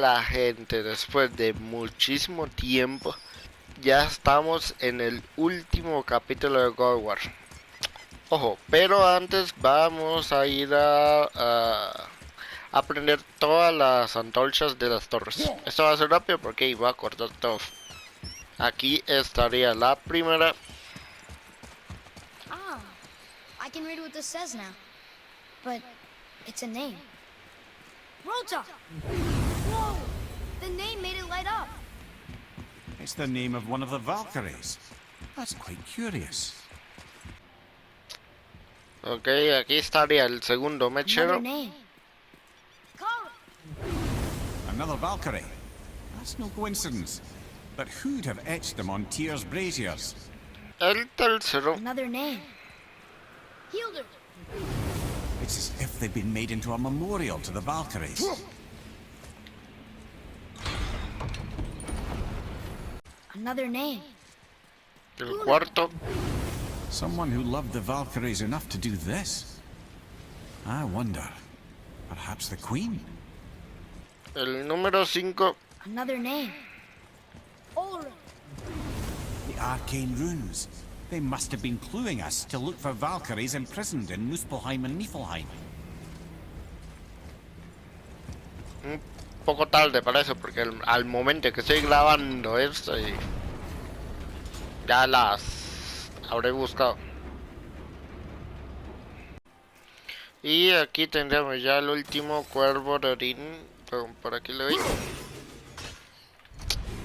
Hola gente, después de muchísimo tiempo ya estamos en el último capítulo de God of War. Ojo, pero antes vamos a ir a aprender todas las antorchas de las torres. Esto va a ser rápido porque iba a cortar todo. Aquí estaría la primera. Ah, I can read what this says now. But it's a name. Rota! Whoa! The name made it light up. It's the name of one of the Valkyries. That's quite curious. Ok, aquí estaría el segundo Another mechero. name. Kara! Another Valkyrie. That's no coincidence. But who'd have etched them on Tyr's braziers? El tercero. Another name. Hildur! It's as if they'd been made into a memorial to the Valkyries. Another name. El cuarto. Someone who loved the Valkyries enough to do this. I wonder. Perhaps the Queen? El número 5. Another name. Ulrich! The arcane runes. They must have been cluing us to look for Valkyries imprisoned in Muspelheim and Niflheim. Un poco tarde para eso, porque al momento que estoy grabando esto ya las habré buscado. Y aquí tendríamos ya el último cuervo de Odín. Por aquí le doy.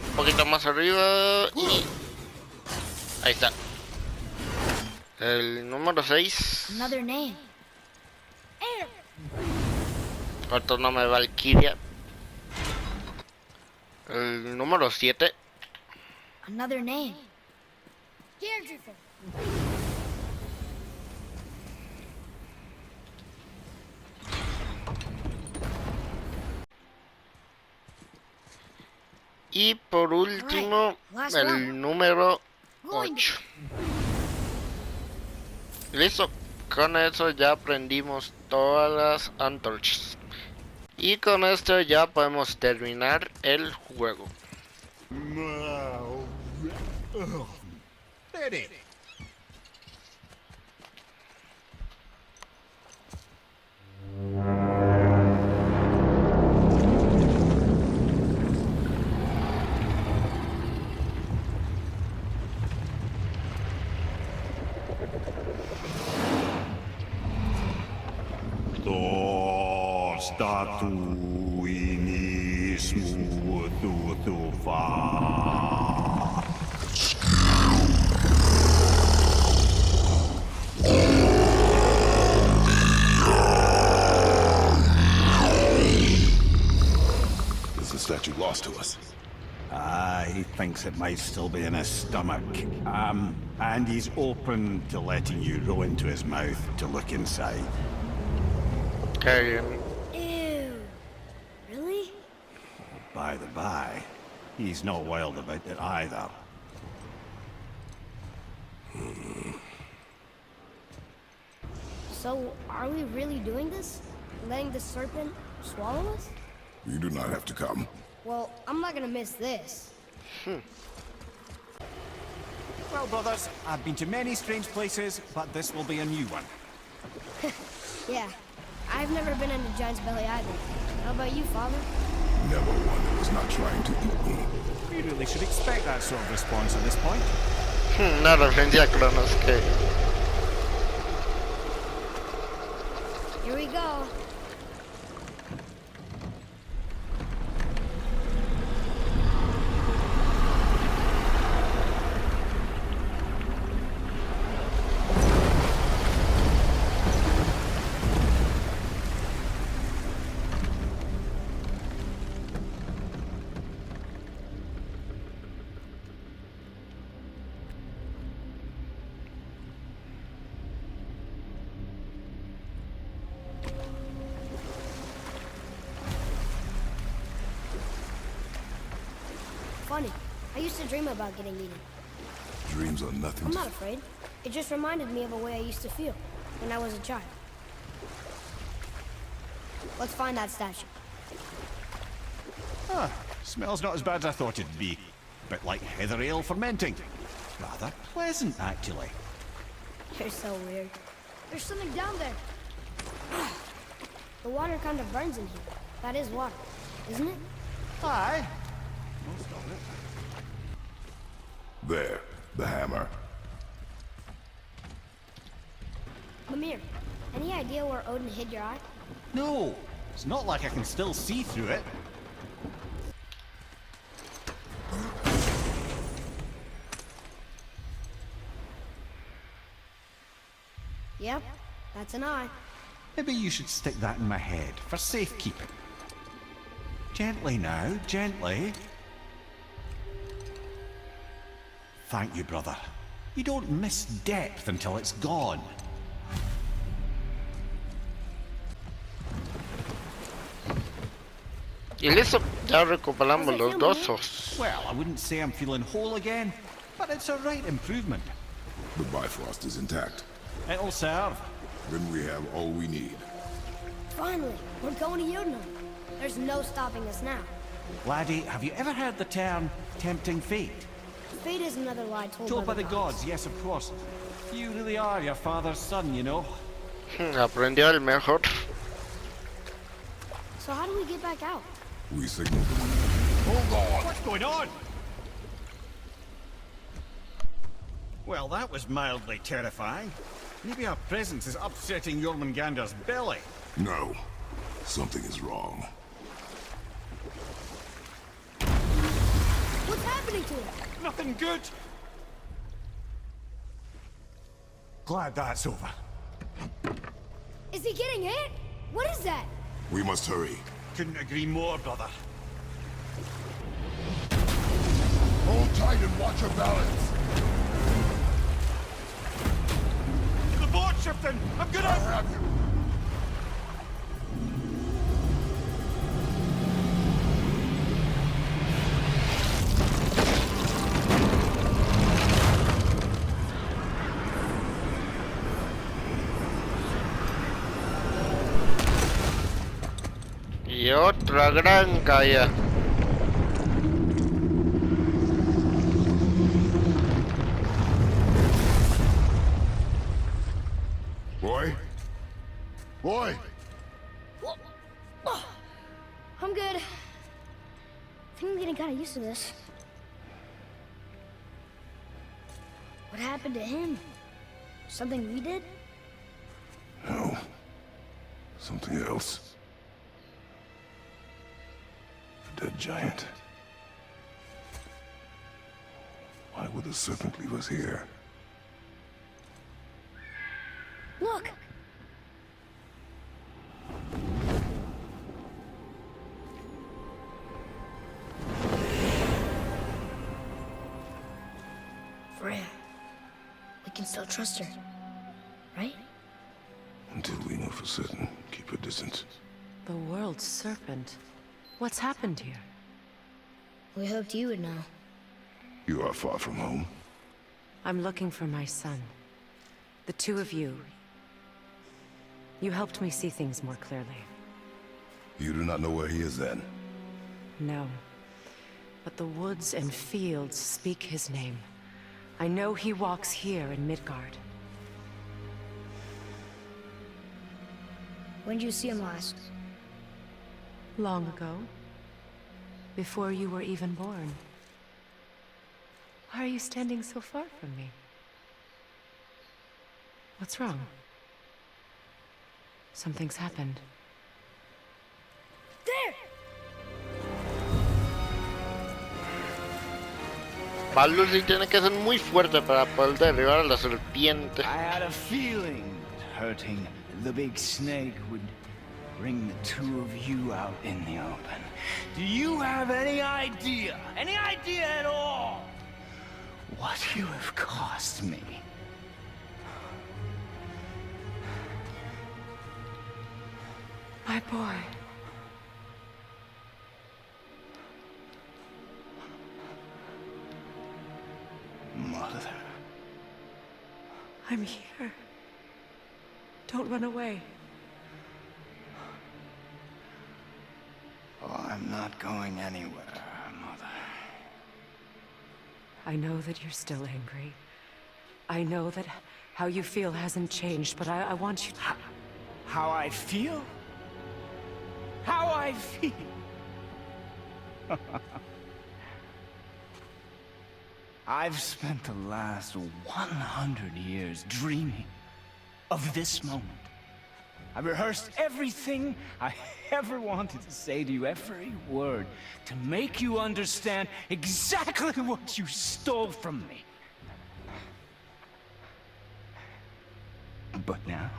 Un poquito más arriba y ahí está. El número 6. Another name. Air! Otro nombre de Valkyria. El número 7. Another name. Gerdrifer! Y por último, Last el one. número Going 8. Listo. Con eso ya aprendimos todas las antorchas. Y con esto ya podemos terminar el juego. Ready. Statuini smututhufa. Is the statue lost to us? He thinks it might still be in his stomach. And he's open to letting you row into his mouth to look inside. Qué bien. Ew! Really? By the by, he's not wild about it either. So, are we really doing this? Letting the serpent swallow us? You do not have to come. Well, I'm not gonna miss this. Well, brothers, I've been to many strange places, but this will be a new one. Yeah, I've never been in a giant's belly either. How about you, Father? Never one that was not trying to eat me. We really should expect that sort of response at this point. Una referencia a Cronos que Here we go. Funny. I used to dream about getting eaten. Dreams are nothing I'm to... not afraid. It just reminded me of a way I used to feel when I was a child. Let's find that statue. Ah, smells not as bad as I thought it'd be. Bit like heather ale fermenting. Rather pleasant, actually. You're so weird. There's something down there. The water kind of burns in here. That is water, isn't it? Aye. Most of it. There, the hammer. Mimir, any idea where Odin hid your eye? No, it's not like I can still see through it. Yep, that's an eye. Maybe you should stick that in my head for safekeeping. Gently now, gently. Thank you, brother. You don't miss depth until it's gone. Y listo, ya recuperamos los dosos. Well, I wouldn't say I'm feeling whole again, but it's a right improvement. The Bifrost is intact. It'll serve. Then we have all we need. Finally, we're going to Jotunheim. There's no stopping us now. Laddie, have you ever heard the term tempting fate? Fate is another lie Told by the gods, yes, of course. You really are your father's son, you know. Aprendió el mejor. So how do we get back out? We signaled them. Hold on! What's going on? Well, that was mildly terrifying. Maybe our presence is upsetting Jormungandr's belly. No. Something is wrong. What's happening to him? Nothing good. Glad that's over. Is he getting hit? What is that? We must hurry. Couldn't agree more, brother. Hold tight and watch your balance. The board shifting! I'm I gonna... have you. Y otra gran caída. Boy? Boy! I'm good. I think I'm getting kind of used to this. What happened to him? Something we did? No. Something else. A dead giant. Why would the serpent leave us here? Look! Freya. We can still trust her, right? Until we know for certain, keep a distance. The world's serpent. What's happened here? We hoped you would know. You are far from home. I'm looking for my son. The two of you. You helped me see things more clearly. You do not know where he is then? No. But the woods and fields speak his name. I know he walks here in Midgard. When did you see him last? Long ago. Before you were even born. Why are you standing so far from me? What's wrong? Something's happened. There! Baldur sí tiene que ser muy fuerte para poder derribar a la serpiente. I had a feeling that hurting the big snake would bring the two of you out in the open. Do you have any idea at all, what you have cost me? My boy. Mother. I'm here. Don't run away. I I'm not going anywhere, Mother. I know that you're still angry. I know that how you feel hasn't changed, but I want you to... How I feel? How I feel? I've spent the last 100 years dreaming of this moment. I rehearsed everything I ever wanted to say to you, every word, to make you understand exactly what you stole from me. But now,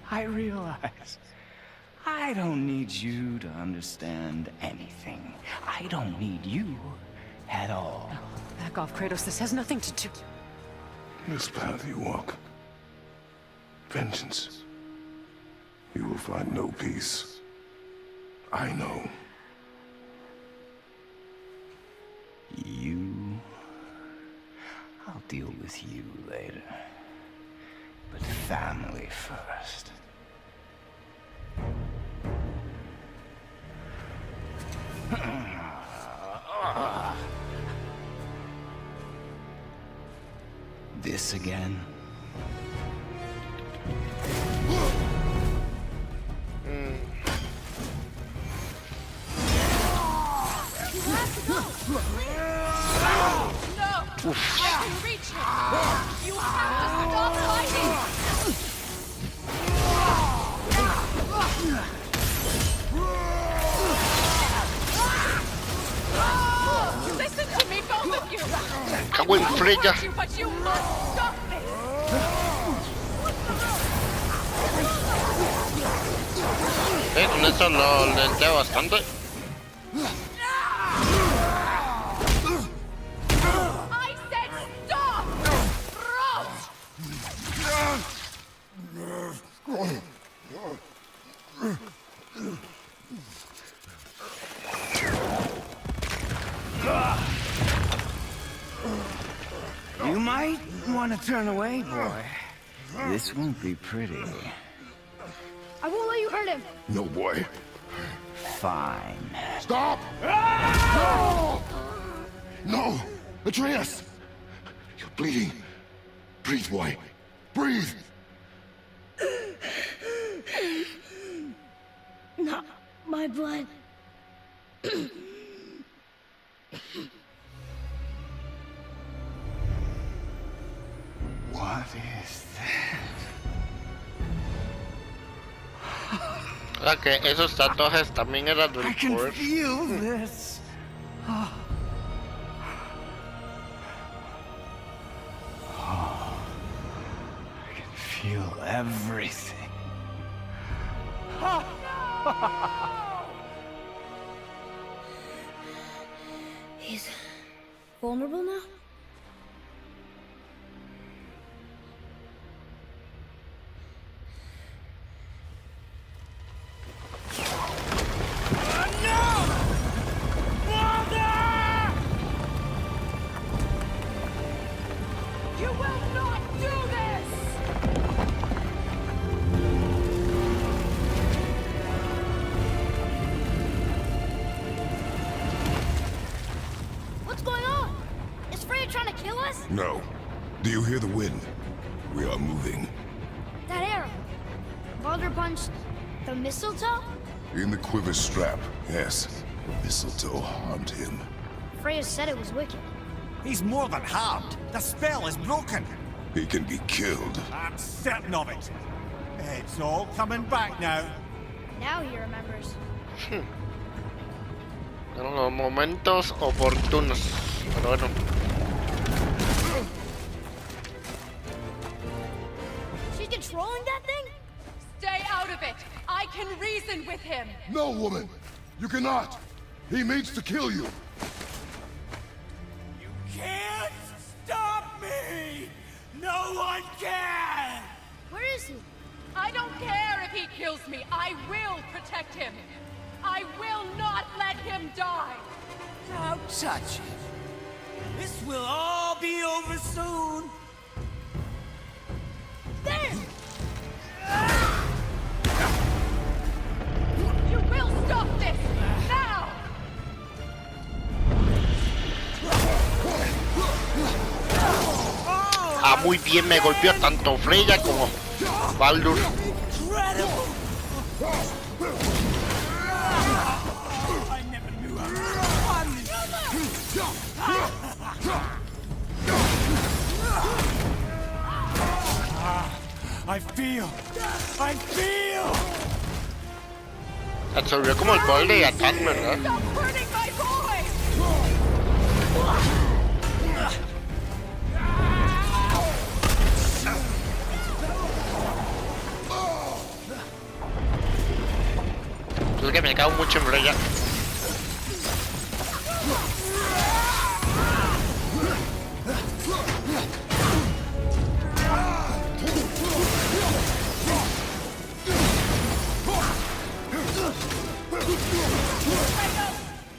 I realize I don't need you to understand anything. I don't need you at all. Back off, Kratos. This has nothing to do... This path you walk, vengeance, you will find no peace. I know. You... I'll deal with you later. But family first. This again? No! I can reach him! You have to stop fighting! Listen to me, both of you! Cago en frella. But you must stop this! Con eso lo lenteo bastante. I said stop! You might want to turn away, boy. This won't be pretty. I won't let you hurt him. No, boy. Fine. Stop! No! No! Atreus! You're bleeding. Breathe, boy. Breathe! Not my blood. What is that? Que esos tatuajes también eran del I can Forge. feel this. I can feel everything. He's vulnerable now? You will not do this! What's going on? Is Freya trying to kill us? No. Do you hear the wind? We are moving. That arrow. Baldur punched the mistletoe? In the quiver strap, yes. Mistletoe harmed him. Freya said it was wicked. He's more than harmed. The spell is broken. He can be killed. I'm certain of it. It's all coming back now. Now he remembers. En los momentos oportunos. Pero bueno. She's controlling that thing? Stay out of it! I can reason with him! No, woman! You cannot! He means to kill you! You can't stop me! No one can! Where is he? I don't care if he kills me. I will protect him. I will not let him die. Don't touch it. This will all be over soon. There! You will stop this! muy bien, me golpeó tanto Freya como Baldur. I feel. Absorbió como el poder de Attack, ¿verdad? Stop hurting my boy! Es que me cago mucho en Freya.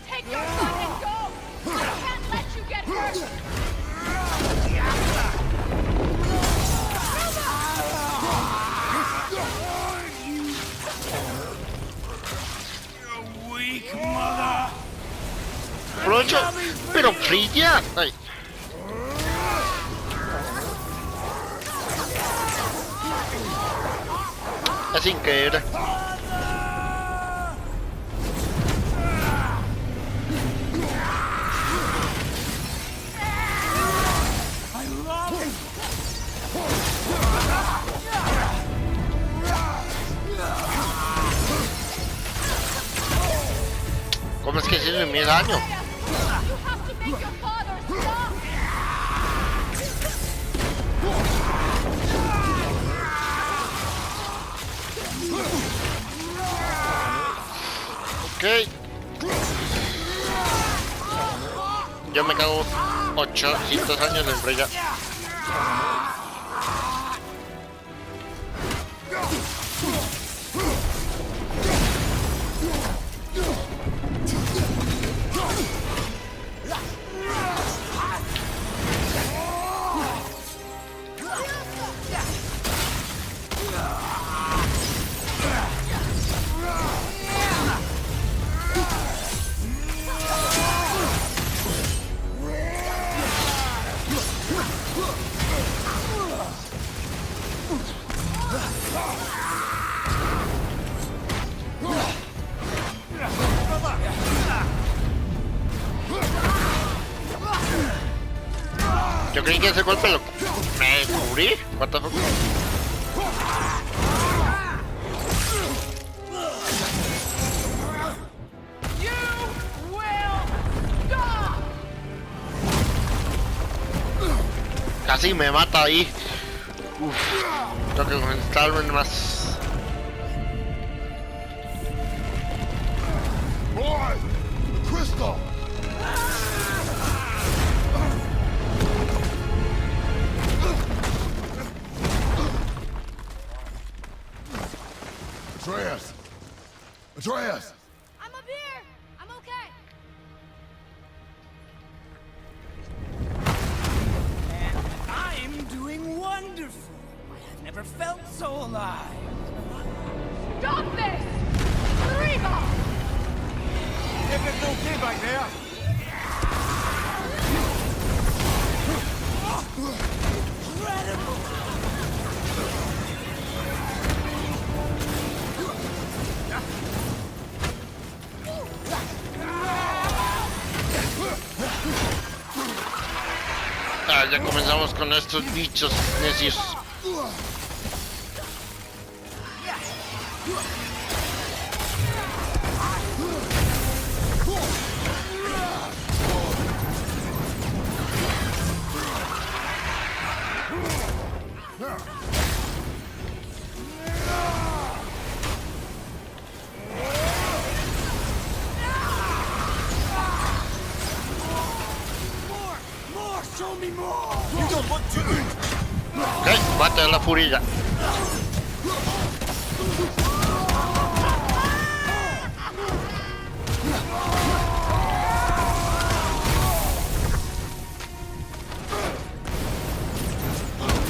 Take your son and go! I can't let you get hurt! Weak mother. Aprovecho, pero Freya. Ay. Es sin querer. ¿Cómo es que se hizo mi daño? You have to make your father stop! Ok. Yo me cago 800 años en Freya. Yo creí que ese golpe lo... ¿Me cubrí? What the fuck? You will stop! Casi me mata ahí. Uf, tengo que concentrarme más. Boy! Crystal! Atreus! Atreus! I'm up here. I'm okay. I'm doing wonderful. I have never felt so alive. Stop this! Riva! Everything okay back there? Ah, ya comenzamos con estos bichos necios. Show me more! You don't look too good! Ok, bate a la furia.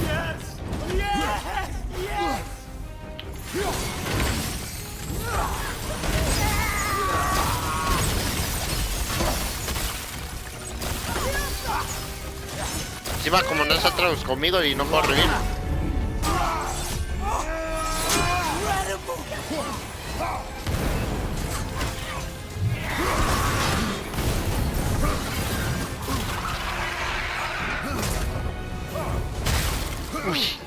Yes! Yes! Yes! Encima como no está atrás conmigo y no puedo revivir. Uy.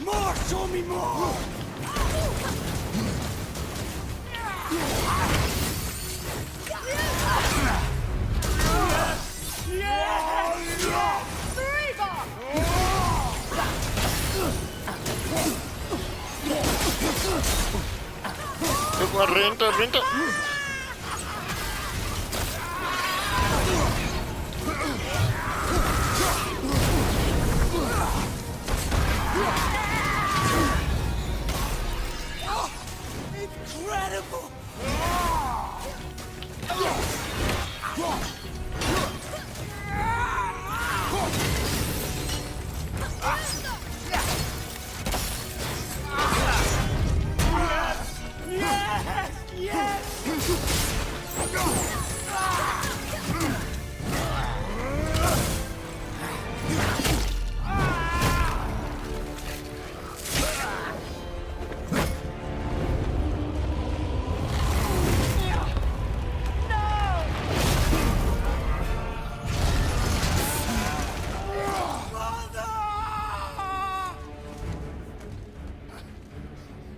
More! Show me more! Renta. Incredible!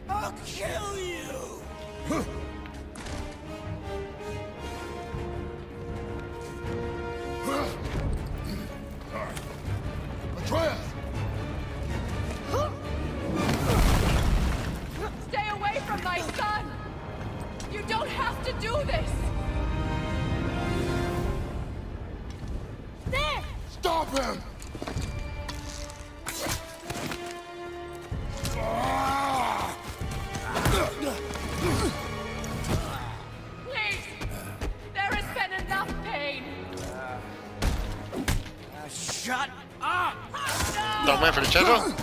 I'll kill you! Atreus! Stay away from my son! You don't have to do this! There! Stop him! Please! There has been enough pain! Shut up! Toma el flechazo.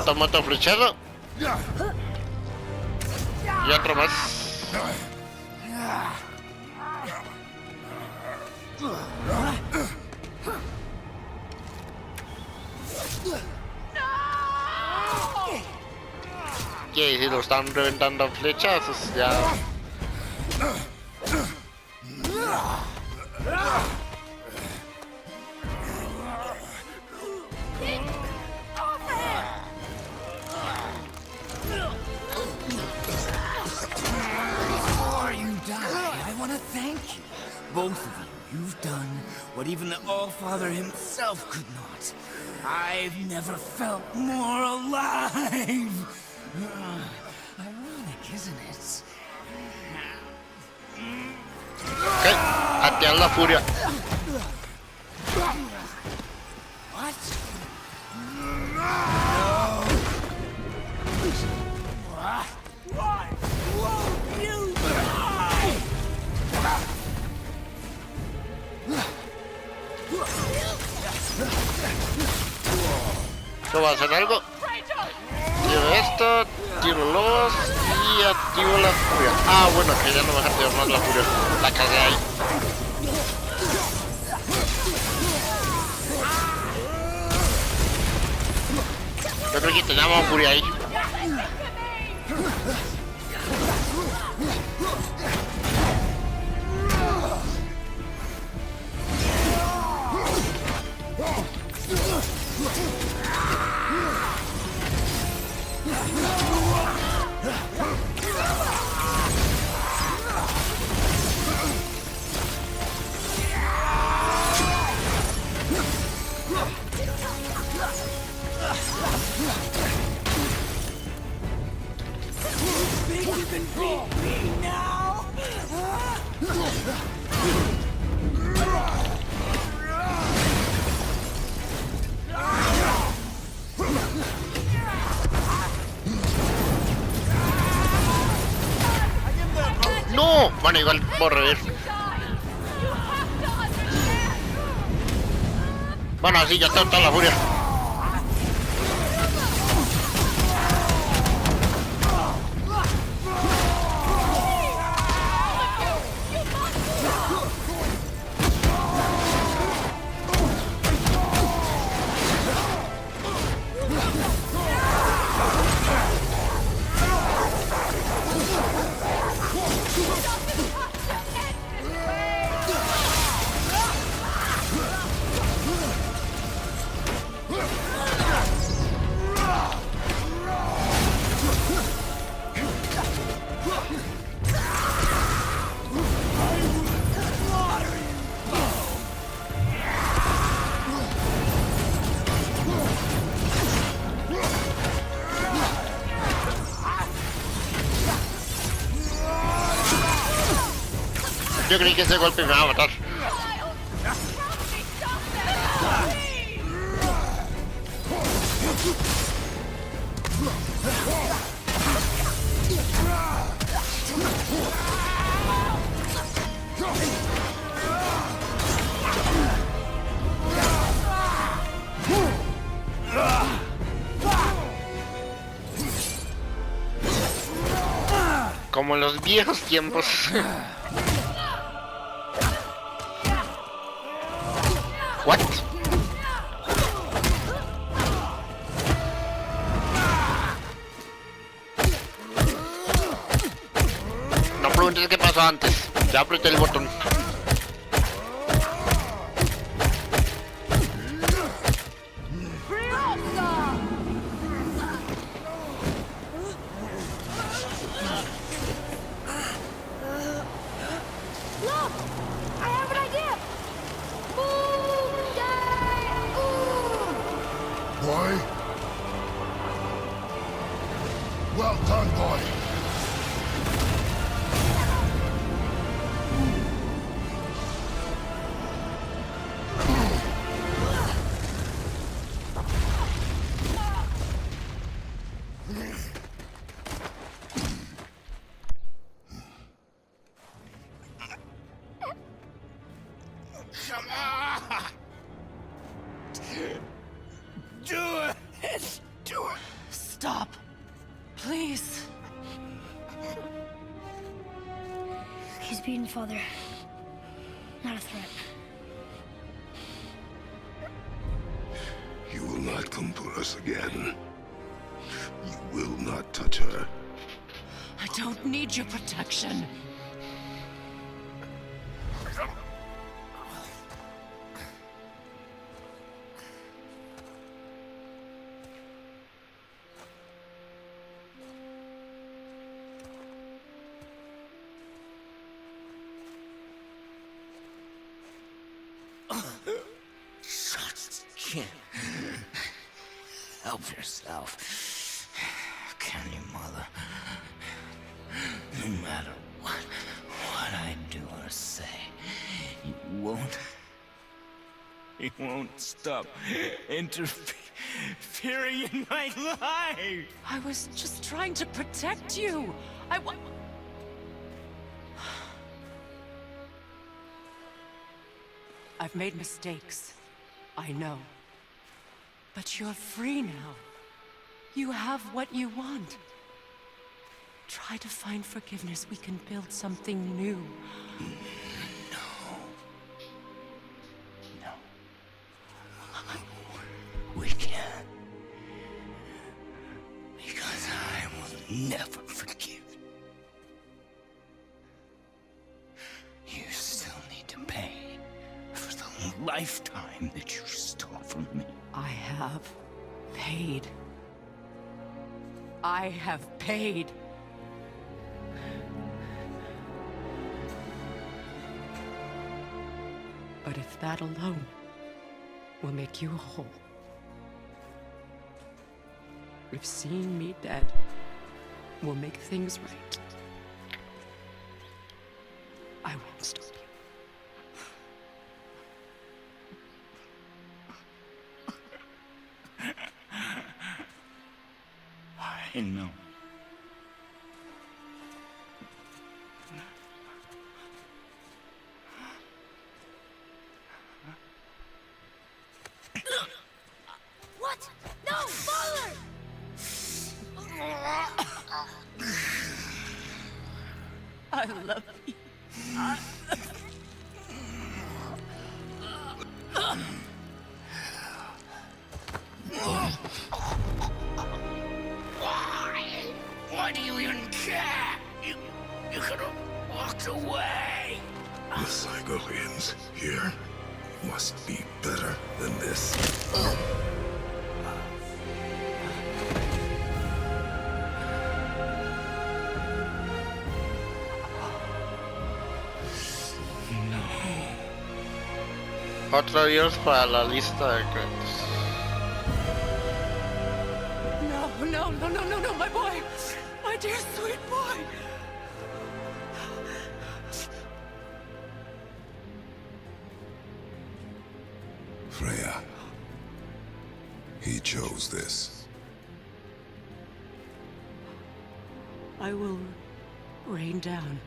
Toma otro flechazo. Y otro más. Que si lo están reventando a flechazos, ya. Before you die, I want to thank you. Both of you. You've done what even the All-Father himself could not. I've never felt more alive. Ironic, isn't it? Ok, atear la furia. What? Why won't you die? ¿Esto va a hacer algo? Kratos! Tiro esto, tiro los y activo la furia. Ah, bueno, que ya no me deja activar más la furia. La cagué ahí. Yo creo que teníamos furia ahí. Bueno, igual por revivir. Bueno, así ya está la furia. Yo creí que ese golpe me iba a matar. Como en los viejos tiempos. What? No preguntes qué pasó antes. Ya apreté el botón. Look! I have an idea! Boom! Yay! Boom! Boy? Well done, boy. Do it! Do it! Stop. Please. He's beaten, Father. Not a threat. You will not come for us again. You will not touch her. I don't need your protection. Can't help yourself, can you, Mother? No matter what I do or say, you won't stop interfering in my life. I was just trying to protect you. I've made mistakes. I know. But you're free now. You have what you want. Try to find forgiveness. We can build something new. No. We can't. Because I will never forgive you. You still need to pay for the lifetime that you stole from me. I have paid. I have paid. But if that alone will make you whole, if seeing me dead will make things right, I won't stop you. I know. I love you. Why do you even care? You could have walked away. The Cygorians here must be better than this. Otro adiós para la lista de créditos. No, my boy! My dear sweet boy! Freya. He chose this. I will rain down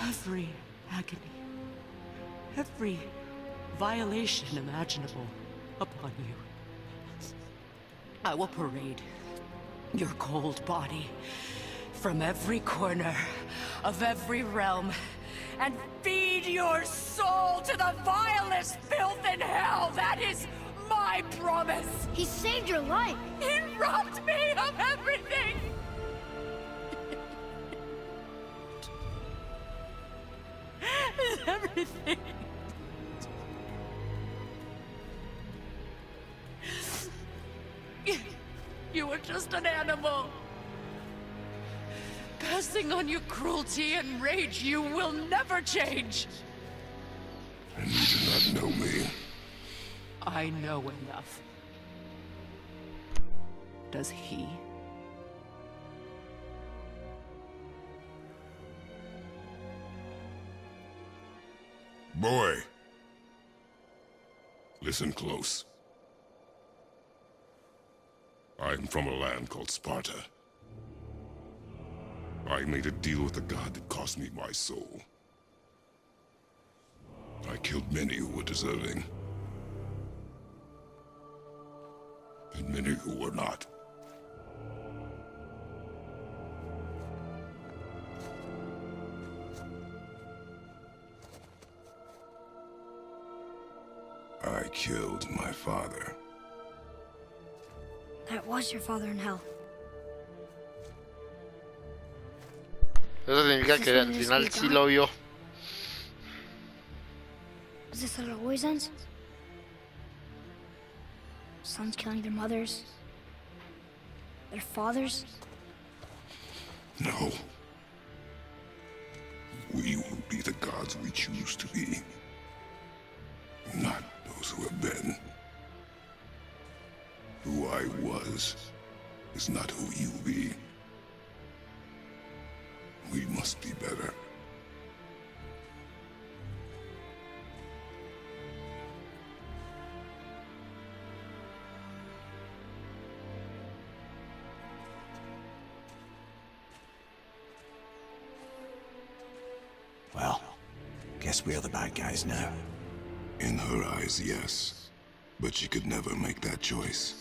every agony, every violation imaginable upon you. I will parade your cold body from every corner of every realm and feed your soul to the vilest filth in hell. That is my promise. He saved your life. He robbed me of everything. Everything. You were just an animal. Passing on your cruelty and rage, you will never change. And you do not know me. I know enough. Does he? Boy. Listen close. I'm from a land called Sparta. I made a deal with the god that cost me my soul. I killed many who were deserving. And many who were not. I killed my father. That was your father in hell. Eso significa que al final sí lo vio. Is this how it always ends? Sons killing their mothers? Their fathers? No. We will be the gods we choose to be. Not those who have been. Who I was is not who you be. We must be better. Well, guess we're the bad guys now. In her eyes, yes. But she could never make that choice.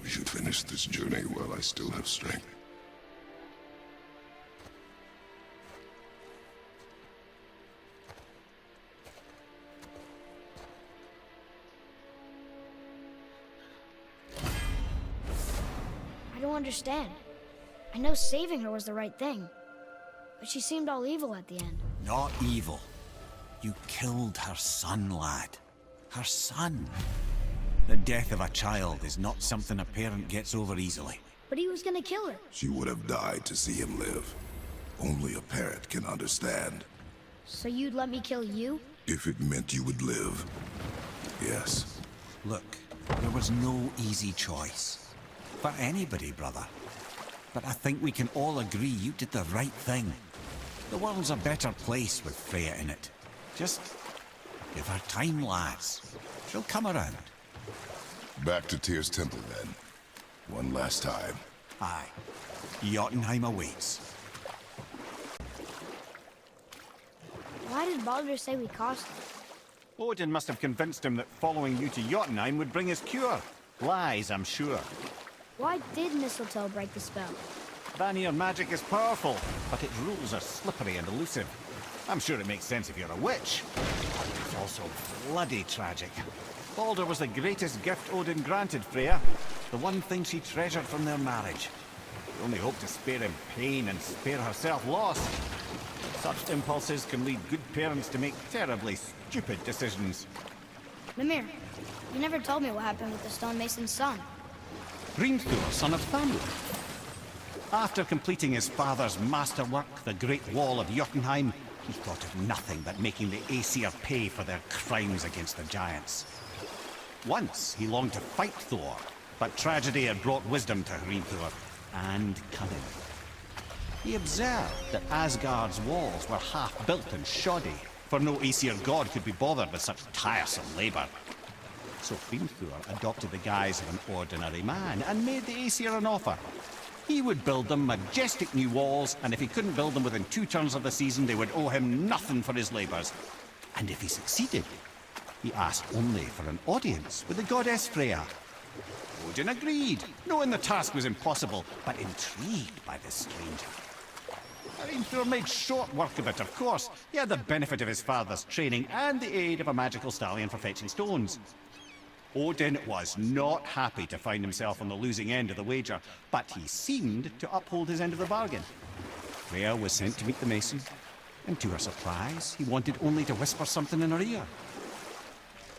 We should finish this journey while I still have strength. I don't understand. I know saving her was the right thing. But she seemed all evil at the end. Not evil. You killed her son, lad. Her son. The death of a child is not something a parent gets over easily. But he was gonna kill her. She would have died to see him live. Only a parent can understand. So you'd let me kill you? If it meant you would live. Yes. Look, there was no easy choice. For anybody, brother. But I think we can all agree you did the right thing. The world's a better place with Freya in it. Just give her time, lads. She'll come around. Back to Tyr's temple, then. One last time. Aye. Jotunheim awaits. Why did Baldur say we cost him? Odin must have convinced him that following you to Jotunheim would bring his cure. Lies, I'm sure. Why did Mistletoe break the spell? Vanir magic is powerful, but its rules are slippery and elusive. I'm sure it makes sense if you're a witch. But it's also bloody tragic. Baldur was the greatest gift Odin granted Freya. The one thing she treasured from their marriage. She only hoped to spare him pain and spare herself loss. Such impulses can lead good parents to make terribly stupid decisions. Mimir, you never told me what happened with the stonemason's son. Hrimthur, son of Thamur. After completing his father's masterwork, the Great Wall of Jotunheim, he thought of nothing but making the Aesir pay for their crimes against the giants. Once he longed to fight Thor, but tragedy had brought wisdom to Hrimthur, and cunning. He observed that Asgard's walls were half-built and shoddy, for no Aesir god could be bothered with such tiresome labor. So Hrimthur adopted the guise of an ordinary man, and made the Aesir an offer. He would build them majestic new walls, and if he couldn't build them within 2 turns of the season, they would owe him nothing for his labors. And if he succeeded, he asked only for an audience with the goddess Freya. Odin agreed, knowing the task was impossible, but intrigued by the stranger. Hrimthur made short work of it, of course. He had the benefit of his father's training and the aid of a magical stallion for fetching stones. Odin was not happy to find himself on the losing end of the wager, but he seemed to uphold his end of the bargain. Freya was sent to meet the mason, and to her surprise, he wanted only to whisper something in her ear.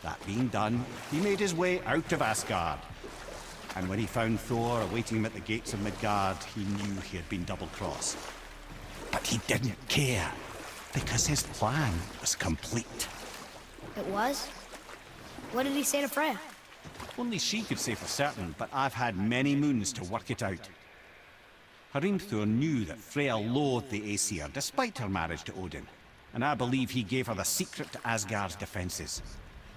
That being done, he made his way out of Asgard. And when he found Thor awaiting him at the gates of Midgard, he knew he had been double-crossed. But he didn't care, because his plan was complete. It was? What did he say to Freya? Only she could say for certain, but I've had many moons to work it out. Hrimthur knew that Freya loathed the Aesir, despite her marriage to Odin, and I believe he gave her the secret to Asgard's defenses.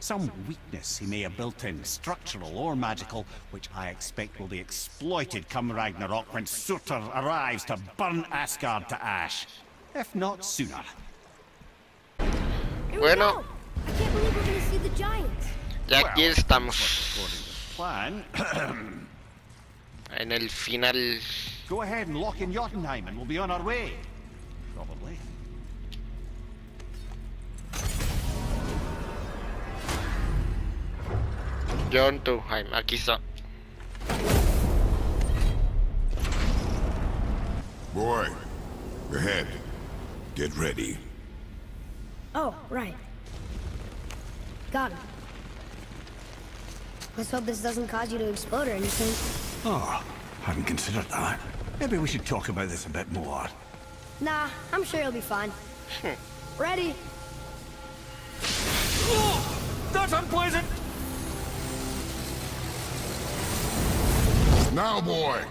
Some weakness he may have built in, structural or magical, which I expect will be exploited come Ragnarok when Surtur arrives to burn Asgard to ash. If not sooner. Here we Bueno. go! I can't believe we're gonna see the giants. Ya aquí estamos. Plan. En el final. Go ahead and lock in Jotunheim and we'll be on our way. Probably. Jotunheim, aquí está. Boy, ahead. Get ready. Oh, right. Got him. Let's hope this doesn't cause you to explode or anything. Oh, hadn't considered that. Maybe we should talk about this a bit more. Nah, I'm sure you'll be fine. Ready? That's unpleasant! Now, boy!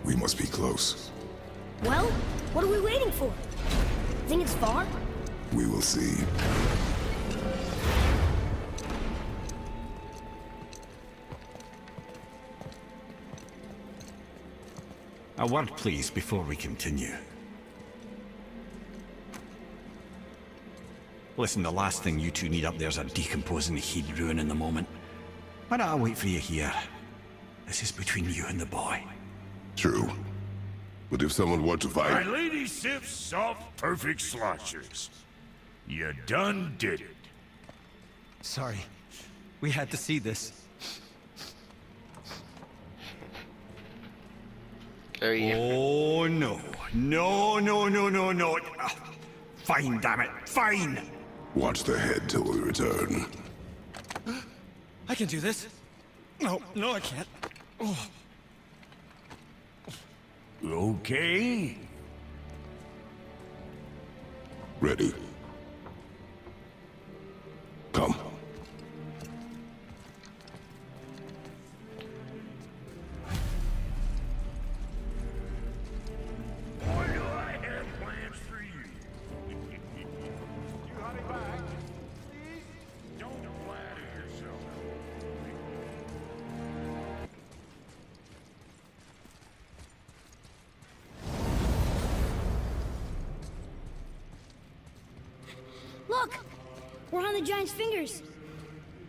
We must be close. Well, what are we waiting for? Think it's far? We will see. A word, please, before we continue. Listen, the last thing you two need up there's a decomposing heat ruining the moment. Why don't I wait for you here? This is between you and the boy. True. But if someone were to My fight... lady sips soft, perfect sloshers. You done did it. Sorry. We had to see this. Qué Oh, no. No, no, no, no, no. Fine, damn it. Fine! Watch the head till we return. I can do this. No, I can't. Oh. Okay. Ready. Come. Boy, do I have plans for you. You honey back, please? Don't flatter yourself. We're on the giant's fingers.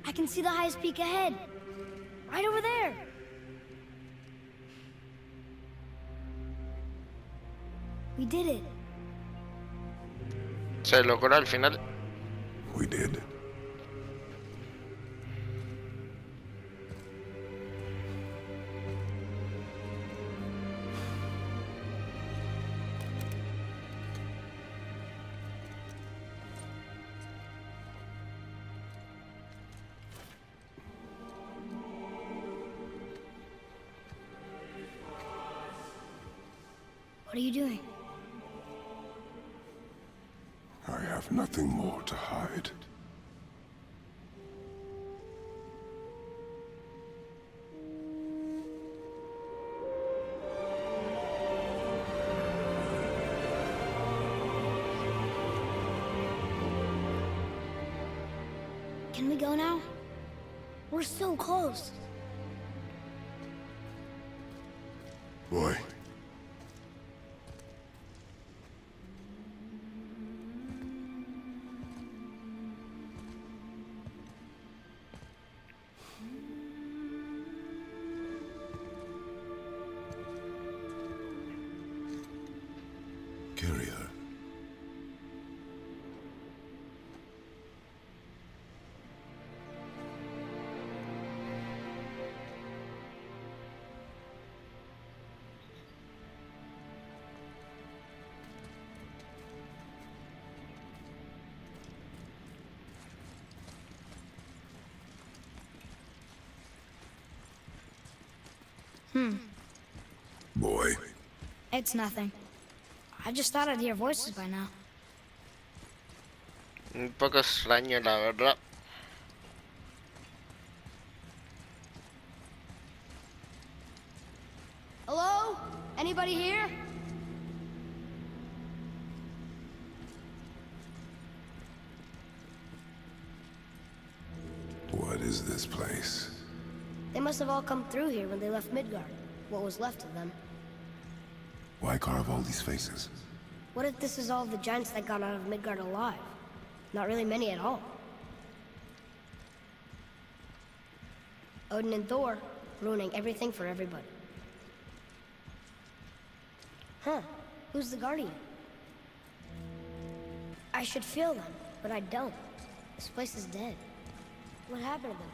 I can see the highest peak ahead. Right over there. We did it. Se logró al final. We did. What are you doing? I have nothing more to hide. Can we go now? We're so close. Boy. Carry her. Boy. It's nothing. I just thought I'd hear voices by now. Un poco extraño, la verdad. Hello? Anybody here? What is this place? They must have all come through here when they left Midgard. What was left of them. Why carve all these faces? What if this is all the giants that got out of Midgard alive? Not really many at all. Odin and Thor, ruining everything for everybody. Huh, who's the Guardian? I should feel them, but I don't. This place is dead. What happened to them?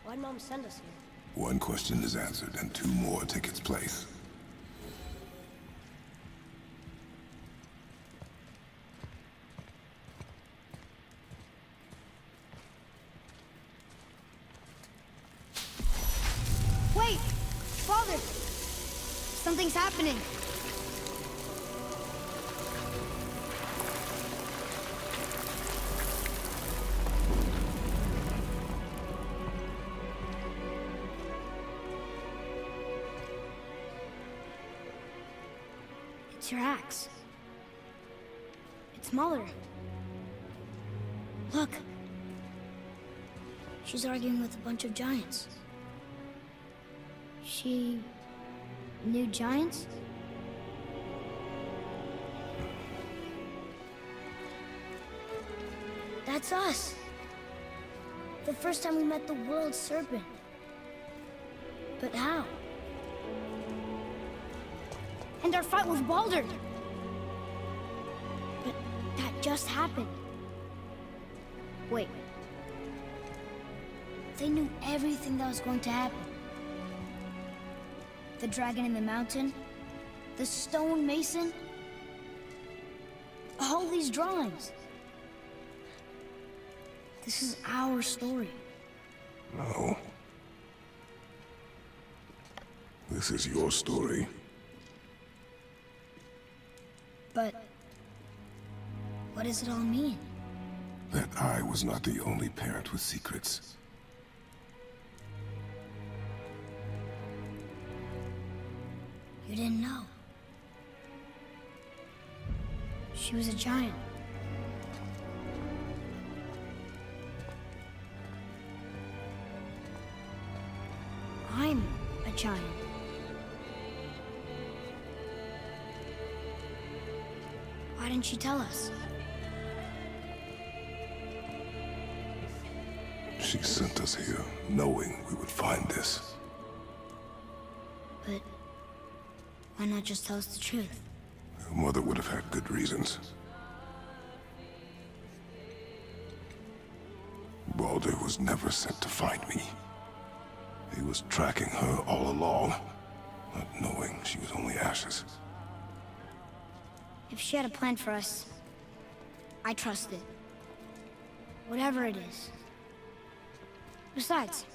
Why'd Mom send us here? One question is answered, and two more take its place. Wait! Father! Something's happening. It's your axe. It's Muller. Look. She's arguing with a bunch of giants. She knew giants? That's us. The first time we met the world serpent. But how? And our fight with Baldur. But that just happened. Wait. They knew everything that was going to happen. The dragon in the mountain, the stone mason, all these drawings. This is our story. No. This is your story. But what does it all mean? That I was not the only parent with secrets. You didn't know. She was a giant. I'm a giant. Why didn't she tell us? She sent us here, knowing we would find this. But why not just tell us the truth? Your mother would have had good reasons. Baldur was never sent to find me. He was tracking her all along, not knowing she was only ashes. If she had a plan for us, I trust it. Whatever it is. Besides,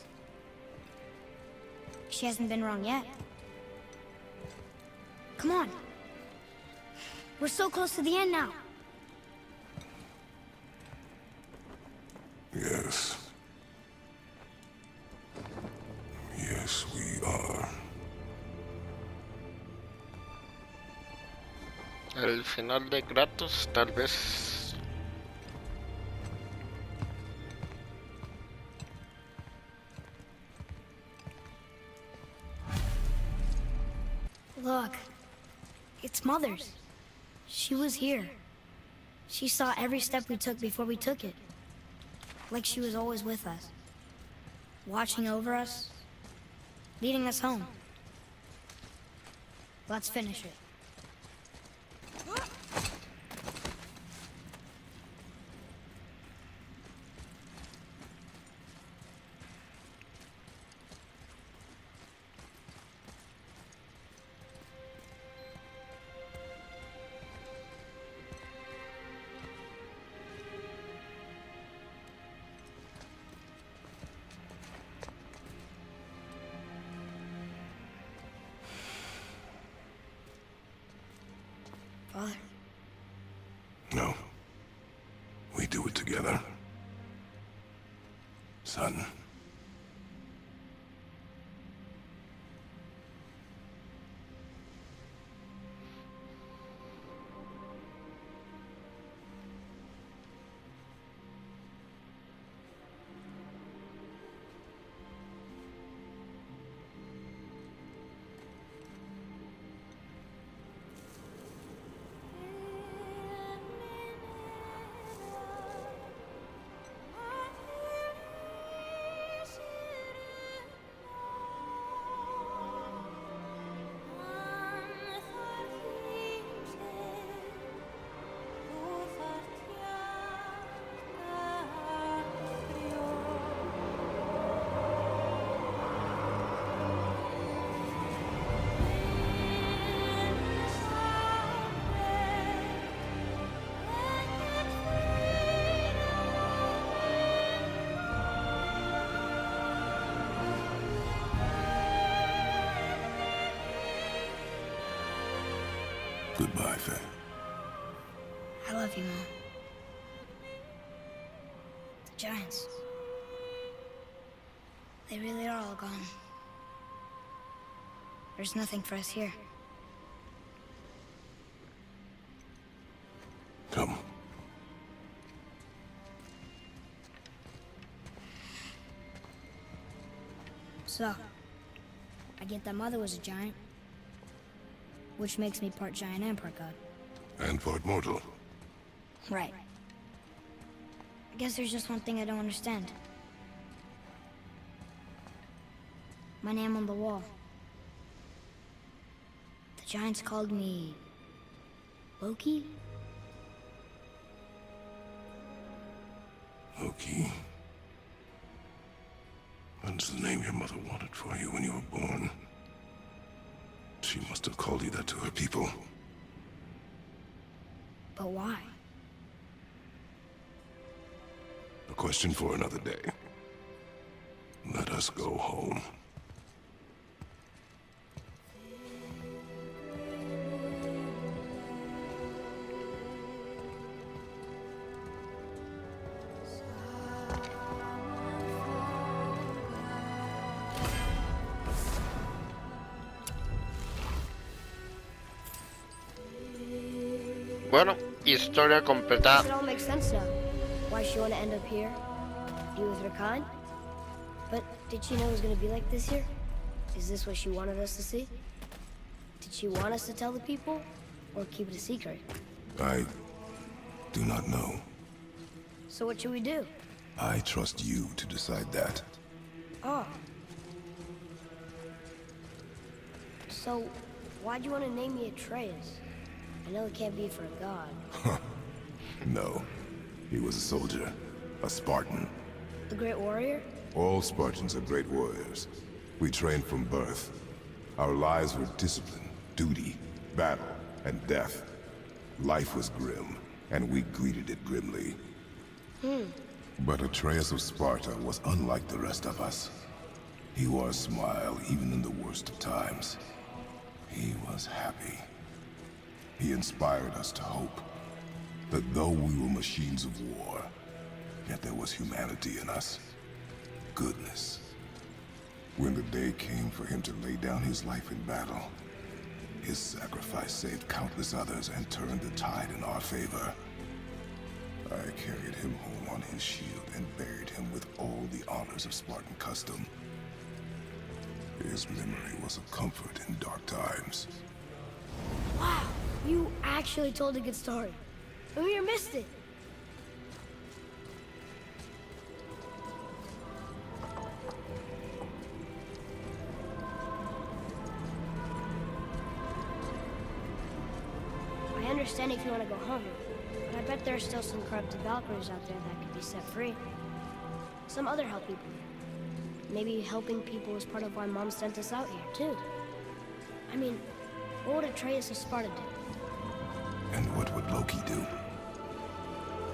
she hasn't been wrong yet. Come on. We're so close to the end now. Yes. Yes, we are. El final de Kratos, tal vez. Look. It's Mother's. She was here. She saw every step we took before we took it. Like she was always with us. Watching over us. Leading us home. Let's finish it. Father. No. We do it together. Son. Goodbye, Faye. I love you, Mom. The Giants. They really are all gone. There's nothing for us here. Come. So, I get that Mother was a giant. Which makes me part giant and part god. And part mortal. Right. I guess there's just one thing I don't understand. My name on the wall. The Giants called me... Loki? Loki. That's the name your mother wanted for you when you were born. She must have called you that to her people. But why? A question for another day. Let us go home. Bueno, historia completa. It all makes sense now. Why she want to end up here? Be with her kind? But did she know it was going to be like this here? Is this what she wanted us to see? Did she want us to tell the people? Or keep it a secret? I do not know. So what should we do? I trust you to decide that. Oh. So, why'd you want to name me Atreus? I know it can't be for a god. No. He was a soldier. A Spartan. The Great Warrior? All Spartans are great warriors. We trained from birth. Our lives were discipline, duty, battle, and death. Life was grim, and we greeted it grimly. But Atreus of Sparta was unlike the rest of us. He wore a smile even in the worst of times. He was happy. He inspired us to hope that though we were machines of war, yet there was humanity in us. Goodness. When the day came for him to lay down his life in battle, his sacrifice saved countless others and turned the tide in our favor. I carried him home on his shield and buried him with all the honors of Spartan custom. His memory was a comfort in dark times. Wow, you actually told a good story. Amir missed it. I understand if you want to go home, but I bet there are still some corrupted Valkyries out there that could be set free. Some other help people. Maybe helping people is part of why Mom sent us out here, too. I mean, what would Atreus of Sparta do? And what would Loki do?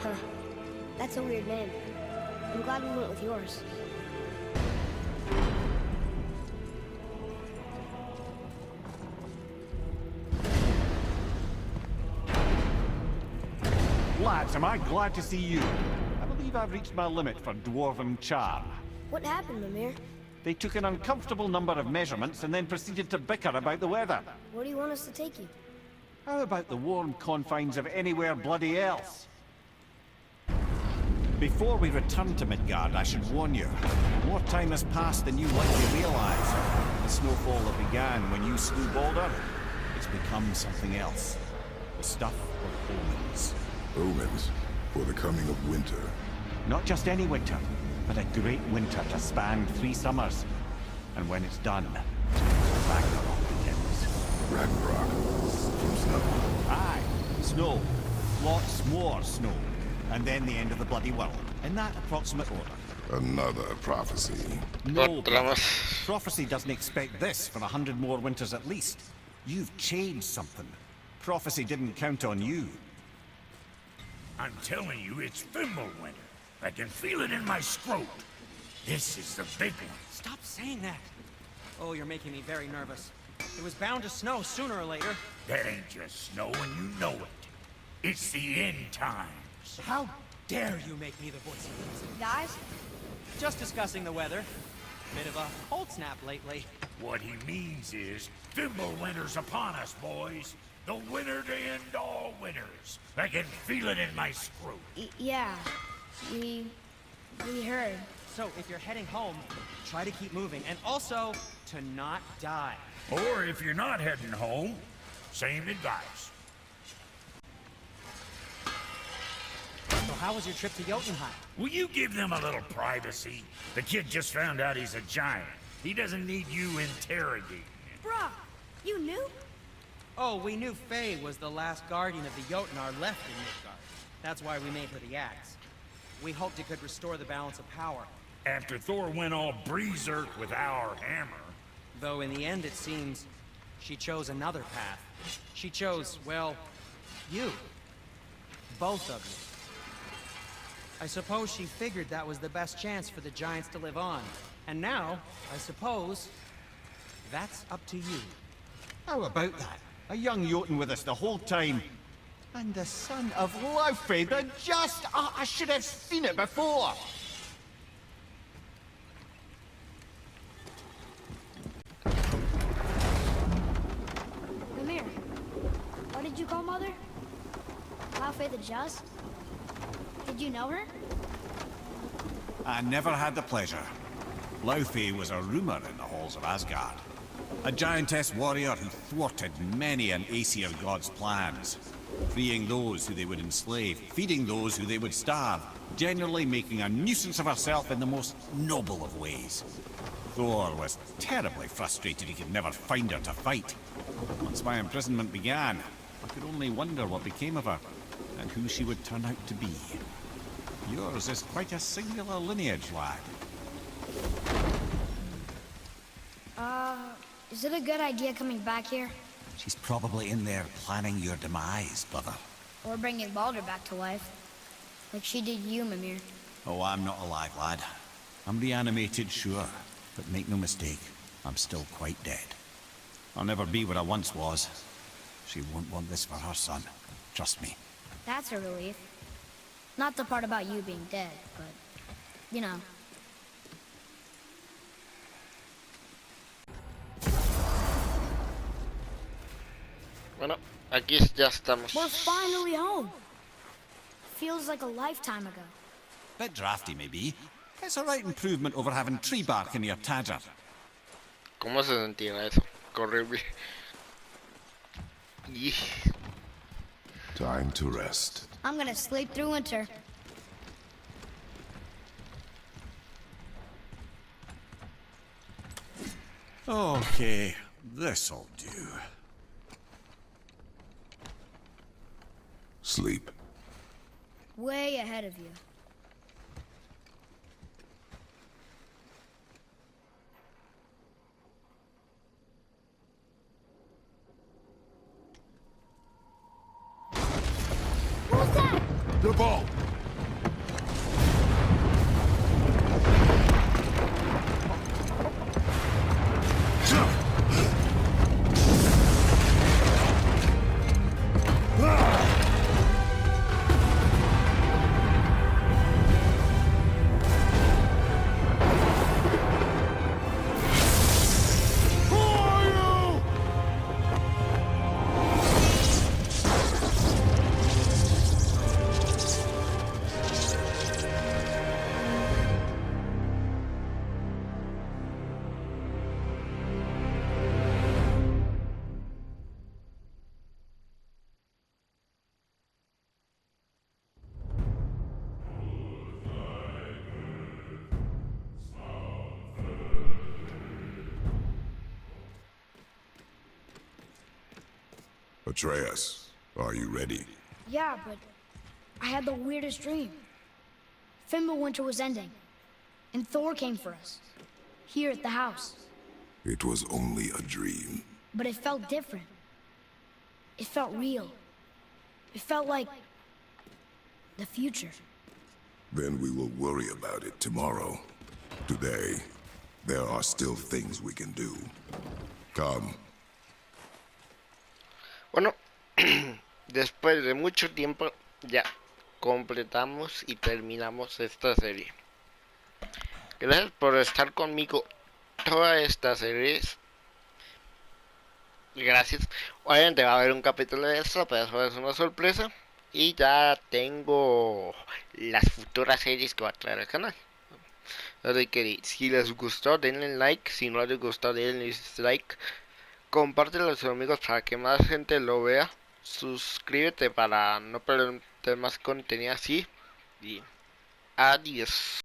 Huh. That's a weird name. I'm glad we went with yours. Lads, am I glad to see you. I believe I've reached my limit for dwarven charm. What happened, Mimir? They took an uncomfortable number of measurements and then proceeded to bicker about the weather. Where do you want us to take you? How about the warm confines of anywhere bloody else? Before we return to Midgard, I should warn you. More time has passed than you likely realize. The snowfall that began when you slew Baldur, it's become something else. The stuff of omens. Omens for the coming of winter. Not just any winter, but a great winter to span 3 summers. And when it's done, Ragnarok begins. Ragnarok from snow. Aye, snow. Lots more snow. And then the end of the bloody world. In that approximate order. Another prophecy. No, brother. Prophecy doesn't expect this for 100 more winters at least. You've changed something. Prophecy didn't count on you. I'm telling you, it's Fimbulwinter. I can feel it in my scrot. This is the big one. Stop saying that. Oh, you're making me very nervous. It was bound to snow sooner or later. That ain't just snow, and you know it. It's the end times. How dare you make me the voice of reason? Guys? Just discussing the weather. Bit of a cold snap lately. What he means is, Fimbulwinter's upon us, boys. The winter to end all winters. I can feel it in my scrot. Yeah. We heard. So, if you're heading home, try to keep moving. And also, to not die. Or if you're not heading home, same advice. So how was your trip to Jotunheim? Will you give them a little privacy? The kid just found out he's a giant. He doesn't need you interrogating him. Bruh, you knew? Oh, we knew Faye was the last guardian of the Jotnar left in Midgard. That's why we made her the axe. We hoped it could restore the balance of power. After Thor went all berserk with our hammer. Though in the end it seems she chose another path. She chose, well, you. Both of you. I suppose she figured that was the best chance for the giants to live on. And now, I suppose, that's up to you. How about that? A young Jotun with us the whole time. And the son of Laufey, the just... I should have seen it before! Mimir, what did you call Mother? Laufey the Just? Did you know her? I never had the pleasure. Laufey was a rumor in the halls of Asgard. A giantess warrior who thwarted many an Aesir god's plans. freeing those who they would enslave, feeding those who they would starve, generally making a nuisance of herself in the most noble of ways. Thor was terribly frustrated he could never find her to fight. Once my imprisonment began, I could only wonder what became of her, and who she would turn out to be. Yours is quite a singular lineage, lad. Is it a good idea coming back here? She's probably in there planning your demise, brother. Or bringing Baldur back to life? Like she did you, Mimir. Oh, I'm not alive, lad. I'm reanimated, sure. But make no mistake, I'm still quite dead. I'll never be what I once was. She won't want this for her son. Trust me. That's a relief. Not the part about you being dead, but, you know. Bueno, aquí ya estamos. We're finally home. Feels like a lifetime ago. Bit drafty, maybe. It's a right improvement over having tree bark in your tadger. ¿Cómo se sentirá eso? Horrible. Time to rest. I'm gonna sleep through winter. Okay, this'll do. Sleep. Way ahead of you. What was that? The ball! Atreus, are you ready? Yeah, but I had the weirdest dream. Fimbulwinter was ending, and Thor came for us. Here at the house. It was only a dream. But it felt different. It felt real. It felt like the future. Then we will worry about it tomorrow. Today, there are still things we can do. Come. Bueno, después de mucho tiempo ya completamos y terminamos esta serie. Gracias por estar conmigo toda esta serie. Gracias. Obviamente va a haber un capítulo de esto, pero eso es una sorpresa. Y ya tengo las futuras series que va a traer al canal. Así que si les gustó denle like, si no les gustó denle dislike. Compártelo a sus amigos para que más gente lo vea. Suscríbete para no perder más contenido así. Y adiós.